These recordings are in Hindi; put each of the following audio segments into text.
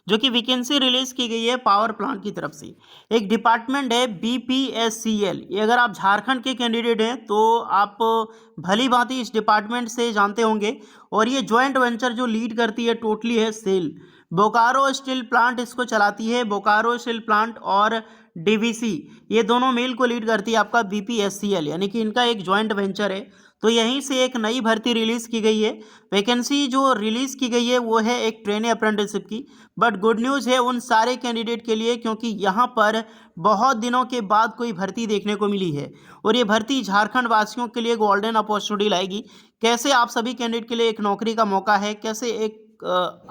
जो कि वैकेंसी रिलीज की गई है पावर प्लांट की तरफ से। एक डिपार्टमेंट है बीपीएससीएल, ये अगर आप झारखंड के कैंडिडेट हैं तो आप भली भांति इस डिपार्टमेंट से जानते होंगे। और ये जॉइंट वेंचर जो लीड करती है टोटली है सेल। बोकारो स्टील प्लांट इसको चलाती है, बोकारो स्टील प्लांट और डीवीसी ये दोनों मेल को लीड करती है आपका बीपीएससीएल, यानी कि इनका एक जॉइंट वेंचर है। तो यहीं से एक नई भर्ती रिलीज की गई है। वैकेंसी जो रिलीज की गई है वो है एक ट्रेनी अप्रेंटिसशिप की। बट गुड न्यूज़ है उन सारे कैंडिडेट के लिए, क्योंकि यहाँ पर बहुत दिनों के बाद कोई भर्ती देखने को मिली है और ये भर्ती झारखंड वासियों के लिए गोल्डन अपॉर्चुनिटी लाएगी। कैसे आप सभी कैंडिडेट के लिए एक नौकरी का मौका है, कैसे एक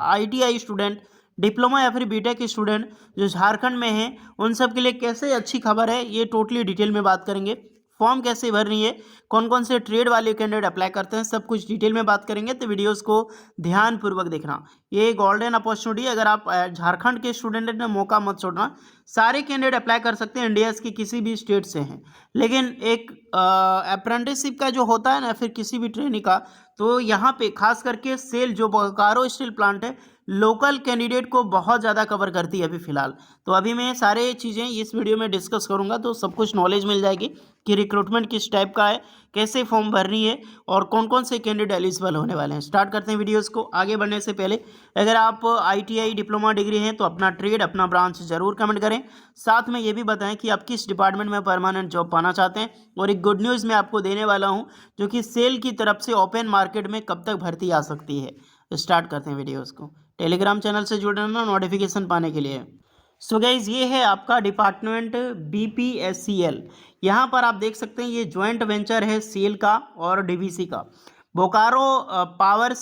आईटीआई स्टूडेंट, डिप्लोमा या फिर बीटेक स्टूडेंट जो झारखंड में हैं उन सब के लिए कैसे अच्छी खबर है, ये टोटली डिटेल में बात करेंगे। फॉर्म कैसे भरनी है, कौन कौन से ट्रेड वाले कैंडिडेट अप्लाई करते हैं, सब कुछ डिटेल में बात करेंगे। तो वीडियोस को ध्यानपूर्वक देखना, ये गोल्डन अपॉर्चुनिटी अगर आप झारखंड के स्टूडेंट ने मौका मत छोड़ना। सारे कैंडिडेट अप्लाई कर सकते हैं, इंडिया के किसी भी स्टेट से हैं। लेकिन एक अप्रेंटिसशिप का जो होता है ना, फिर किसी भी ट्रेनिंग का, तो यहाँ पे खास करके सेल जो बोकारो स्टील प्लांट है लोकल कैंडिडेट को बहुत ज़्यादा कवर करती है अभी फ़िलहाल। तो अभी मैं सारे चीज़ें इस वीडियो में डिस्कस करूँगा, तो सब कुछ नॉलेज मिल जाएगी कि रिक्रूटमेंट किस टाइप का है, कैसे फॉर्म भरनी है और कौन कौन से कैंडिडेट एलिजिबल होने वाले हैं। स्टार्ट करते हैं वीडियोस को। आगे बढ़ने से पहले अगर आप आईटीआई डिप्लोमा डिग्री हैं तो अपना ट्रेड अपना ब्रांच जरूर कमेंट करें। साथ में ये भी बताएं कि आप किस डिपार्टमेंट में परमानेंट जॉब पाना चाहते हैं। और एक गुड न्यूज़ मैं आपको देने वाला हूँ जो कि सेल की तरफ से ओपन मार्केट में कब तक भर्ती आ सकती है। स्टार्ट करते हैं वीडियोस को। टेलीग्राम चैनल से जुड़ना नोटिफिकेशन पाने के लिए। सो गाइज ये है आपका डिपार्टमेंट बीपीएससीएल। यहाँ पर आप देख सकते हैं ये जॉइंट वेंचर है सेल का और डीवीसी का। बोकारो पावर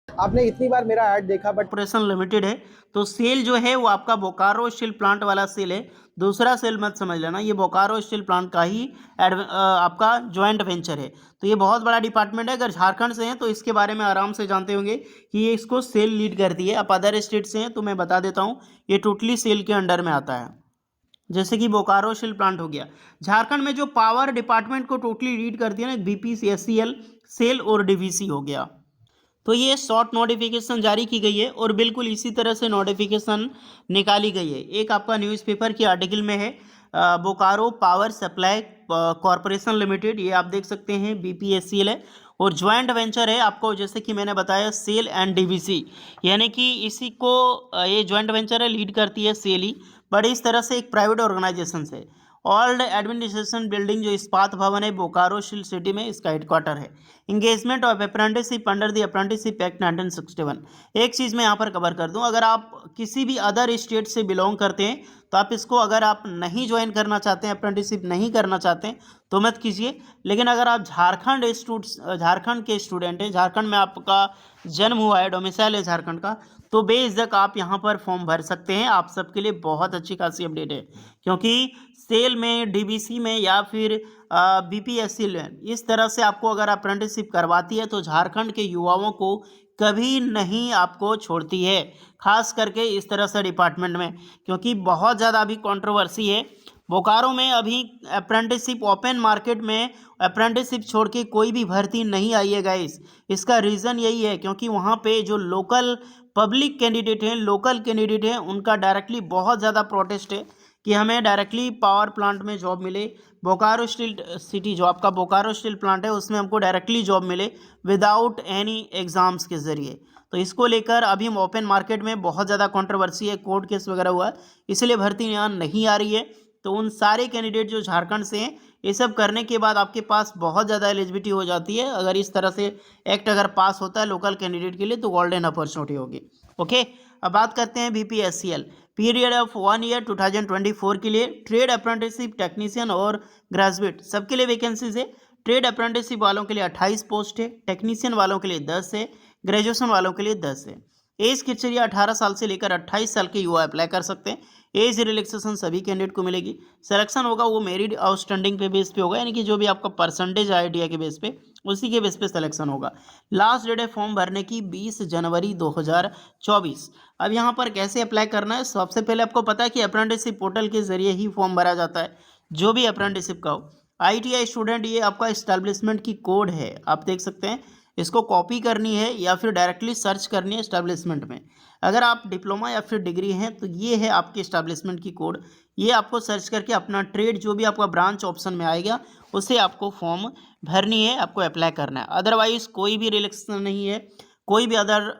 आपने इतनी बार मेरा ऐड देखा बट ऑपरेशन लिमिटेड है। तो सेल जो है वो आपका बोकारो स्टील प्लांट वाला सेल है, दूसरा सेल मत समझ लेना, ये बोकारो स्टील प्लांट का ही आपका जॉइंट वेंचर है। तो ये बहुत बड़ा डिपार्टमेंट है। अगर झारखंड से हैं तो इसके बारे में आराम से जानते होंगे कि ये इसको सेल लीड करती है। आप अदर स्टेट से हैं तो मैं बता देता हूँ, ये टोटली सेल के अंडर में आता है। जैसे कि बोकारो स्टील प्लांट हो गया, झारखंड में जो पावर डिपार्टमेंट को टोटली लीड करती है ना, बीपीसीएससीएल, सेल और डीवीसी हो गया। तो ये शॉर्ट नोटिफिकेशन जारी की गई है और बिल्कुल इसी तरह से नोटिफिकेशन निकाली गई है। एक आपका न्यूज़पेपर की आर्टिकल में है Bokaro power supply corporation limited, ये आप देख सकते हैं बीपीएससीएल है और ज्वाइंट वेंचर है आपको, जैसे कि मैंने बताया सेल एंड डीवीसी, यानी कि इसी को ये ज्वाइंट वेंचर है लीड करती है सेल ही, बट इस तरह से एक प्राइवेट ऑर्गेनाइजेशन से। ओल्ड एडमिनिस्ट्रेशन बिल्डिंग जो इस्पात भवन है बोकारो स्टील सिटी में, इसका हेडक्वार्टर है। Engagement of apprenticeship under the apprenticeship act 1961। एक चीज़ मैं यहाँ पर कवर कर दूँ, अगर आप किसी भी अदर स्टेट से बिलोंग करते हैं तो आप इसको, अगर आप नहीं ज्वाइन करना चाहते हैं, अप्रेंटिसशिप नहीं करना चाहते हैं तो मत कीजिए। लेकिन अगर आप झारखंड के स्टूडेंट हैं, झारखंड में आपका जन्म हुआ है, डोमिसाइल है झारखंड का, तो बेझिझक आप यहाँ पर फॉर्म भर सकते हैं। आप सबके लिए बहुत अच्छी खासी अपडेट है, क्योंकि सेल में, डीबीसी में या फिर बीपीएससी में इस तरह से आपको अगर अप्रेंटिसशिप करवाती है तो झारखंड के युवाओं को कभी नहीं आपको छोड़ती है, खास करके इस तरह से डिपार्टमेंट में, क्योंकि बहुत ज़्यादा अभी कंट्रोवर्सी है। बोकारो में अभी अप्रेंटिसशिप ओपन मार्केट में अप्रेंटिसशिप छोड़ के कोई भी भर्ती नहीं आई है गाइस। इसका रीज़न यही है क्योंकि वहाँ पे जो लोकल पब्लिक कैंडिडेट हैं, लोकल कैंडिडेट हैं, उनका डायरेक्टली बहुत ज़्यादा प्रोटेस्ट है कि हमें डायरेक्टली पावर प्लांट में जॉब मिले। बोकारो स्टील सिटी जो आपका बोकारो स्टील प्लांट है उसमें हमको डायरेक्टली जॉब मिले विदाउट एनी एग्ज़ाम्स के ज़रिए। तो इसको लेकर अभी हम ओपन मार्केट में बहुत ज़्यादा कंट्रोवर्सी है, कोर्ट केस वगैरह हुआ है, इसलिए भर्ती यहाँ नहीं आ रही है। तो उन सारे कैंडिडेट जो झारखंड से हैं, ये सब करने के बाद आपके पास बहुत ज़्यादा एलिजिबिलिटी हो जाती है। अगर इस तरह से एक्ट अगर पास होता है लोकल कैंडिडेट के लिए तो गोल्डन अपॉर्चुनिटी होगी। ओके, अब बात करते हैं बीपीएससीएल। पीरियड ऑफ 1 ईयर 2024 के लिए ट्रेड अप्रेंटिसशिप टेक्नीशियन और ग्रेजुएट सबके लिए वैकेंसीज है। ट्रेड अप्रेंटिसशिप वालों के लिए 28 पोस्ट है, टेक्नीशियन वालों के लिए 10 है, ग्रेजुएशन वालों के लिए 10 है। एज क्राइटेरिया 18 साल से लेकर 28 साल के युवा अप्लाई कर सकते हैं। एज रिलैक्सेशन सभी कैंडिडेट को मिलेगी। सिलेक्शन होगा वो मेरिट आउटस्टैंडिंग पे बेस पे होगा, यानी कि जो भी आपका परसेंटेज आइडिया के बेस पे, उसी के बेस पे सिलेक्शन होगा। लास्ट डेट है फॉर्म भरने की 20 जनवरी 2024। अब यहाँ पर कैसे अप्लाई करना है, सबसे पहले आपको पता है कि अप्रेंटिसशिप पोर्टल के जरिए ही फॉर्म भरा जाता है, जो भी अप्रेंटिसशिप का हो। आईटीआई स्टूडेंट, ये आपका इस्टेब्लिशमेंट की कोड है, आप देख सकते हैं इसको कॉपी करनी है या फिर डायरेक्टली सर्च करनी है एस्टेब्लिशमेंट में। अगर आप डिप्लोमा या फिर डिग्री हैं तो ये है आपके एस्टेब्लिशमेंट की कोड। ये आपको सर्च करके अपना ट्रेड जो भी आपका ब्रांच ऑप्शन में आएगा उसे आपको फॉर्म भरनी है, आपको अप्लाई करना है। अदरवाइज कोई भी रिलेक्शन नहीं है, कोई भी अदर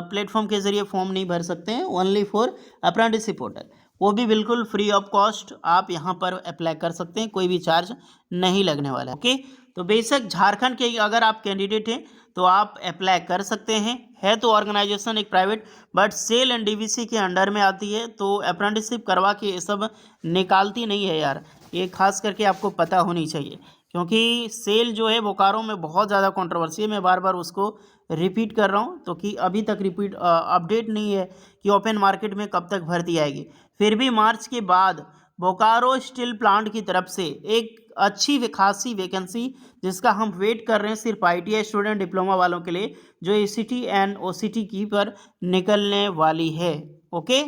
प्लेटफॉर्म के जरिए फॉर्म नहीं भर सकते हैं। ओनली फॉर अप्रेंटिसशिप पोर्टल, वो भी बिल्कुल फ्री ऑफ कॉस्ट आप यहाँ पर अप्लाई कर सकते हैं, कोई भी चार्ज नहीं लगने वाला है। ओके, तो बेशक झारखंड के अगर आप कैंडिडेट हैं तो आप अप्लाई कर सकते हैं। है तो ऑर्गेनाइजेशन एक private, but SAIL and DVC के अंडर में आती है, तो अप्रेंटिसशिप करवा के ये सब निकालती नहीं है यार, ये खास करके आपको पता होनी चाहिए। क्योंकि सेल जो है बोकारो में बहुत ज़्यादा कंट्रोवर्सी है, मैं बार बार उसको रिपीट कर रहा हूँ, तो कि अभी तक अपडेट नहीं है कि ओपन मार्केट में कब तक भर्ती आएगी। फिर भी मार्च के बाद बोकारो स्टील प्लांट की तरफ से एक अच्छी खासी वैकेंसी जिसका हम वेट कर रहे हैं सिर्फ ITI स्टूडेंट डिप्लोमा वालों के लिए, जो ACT एंड OCT की पर निकलने वाली है। ओके,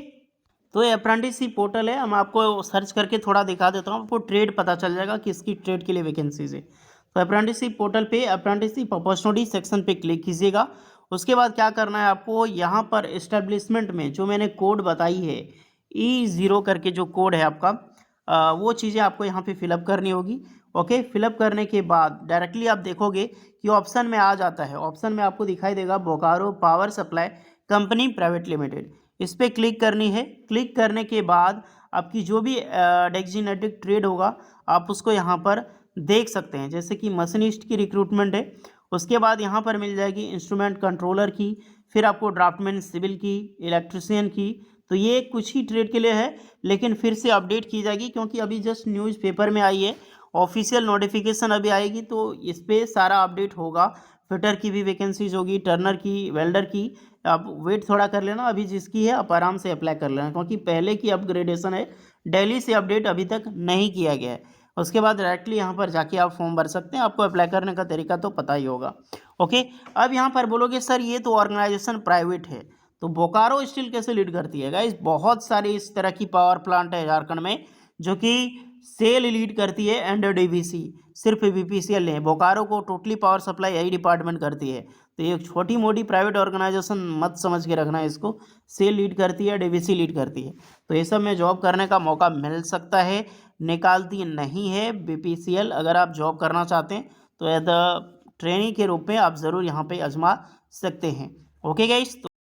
तो ये अप्रेंटिसशिप पोर्टल है, हम आपको सर्च करके थोड़ा दिखा देता हूँ, आपको ट्रेड पता चल जाएगा कि इसकी ट्रेड के लिए वैकेंसीज है। तो अप्रेंटिसशिप पोर्टल पे अप्रेंटिसशिप अपॉर्चुनिटी सेक्शन पे क्लिक कीजिएगा। उसके बाद क्या करना है आपको, यहाँ पर एस्टेब्लिशमेंट में जो मैंने कोड बताई है E0 करके जो कोड है आपका, वो चीज़ें आपको यहाँ पे फिलअप करनी होगी। ओके, फिलअप करने के बाद डायरेक्टली आप देखोगे कि ऑप्शन में आ जाता है, ऑप्शन में आपको दिखाई देगा Bokaro power supply company private limited, इस पर क्लिक करनी है। क्लिक करने के बाद आपकी जो भी डेजिग्नेटेड ट्रेड होगा आप उसको यहाँ पर देख सकते हैं, जैसे कि मशीनिस्ट की रिक्रूटमेंट है। उसके बाद यहाँ पर मिल जाएगी इंस्ट्रूमेंट कंट्रोलर की, फिर आपको ड्राफ्टमैन सिविल की, इलेक्ट्रिशियन की। तो ये कुछ ही ट्रेड के लिए है, लेकिन फिर से अपडेट की जाएगी क्योंकि अभी जस्ट न्यूज़पेपर में आई है, ऑफिशियल नोटिफिकेशन अभी आएगी तो इस पर सारा अपडेट होगा। फिटर की भी वैकेंसीज होगी, टर्नर की, वेल्डर की। आप वेट थोड़ा कर लेना, अभी जिसकी है आप आराम से अप्लाई कर लेना, क्योंकि पहले की अपग्रेडेशन है, दिल्ली से अपडेट अभी तक नहीं किया गया है। उसके बाद डायरेक्टली यहाँ पर जाके आप फॉर्म भर सकते हैं, आपको अप्लाई करने का तरीका तो पता ही होगा। ओके, अब यहाँ पर बोलोगे सर ये तो ऑर्गेनाइजेशन प्राइवेट है, तो बोकारो स्टील कैसे लीड करती है? गाइस बहुत सारी इस तरह की पावर प्लांट है झारखंड में जो कि सेल लीड करती है एंड डीवीसी, सिर्फ BPCL नहीं, बोकारो को टोटली पावर सप्लाई यही डिपार्टमेंट करती है। तो ये छोटी मोटी प्राइवेट ऑर्गेनाइजेशन मत समझ के रखना है इसको, सेल लीड करती है, डीवीसी लीड करती है। तो ये सब में जॉब करने का मौका मिल सकता है, निकालती नहीं है BPCL। अगर आप जॉब करना चाहते हैं तो एज अ ट्रेनिंग के रूप में आप ज़रूर यहाँ पे आजमा सकते हैं। ओके गाइस, तो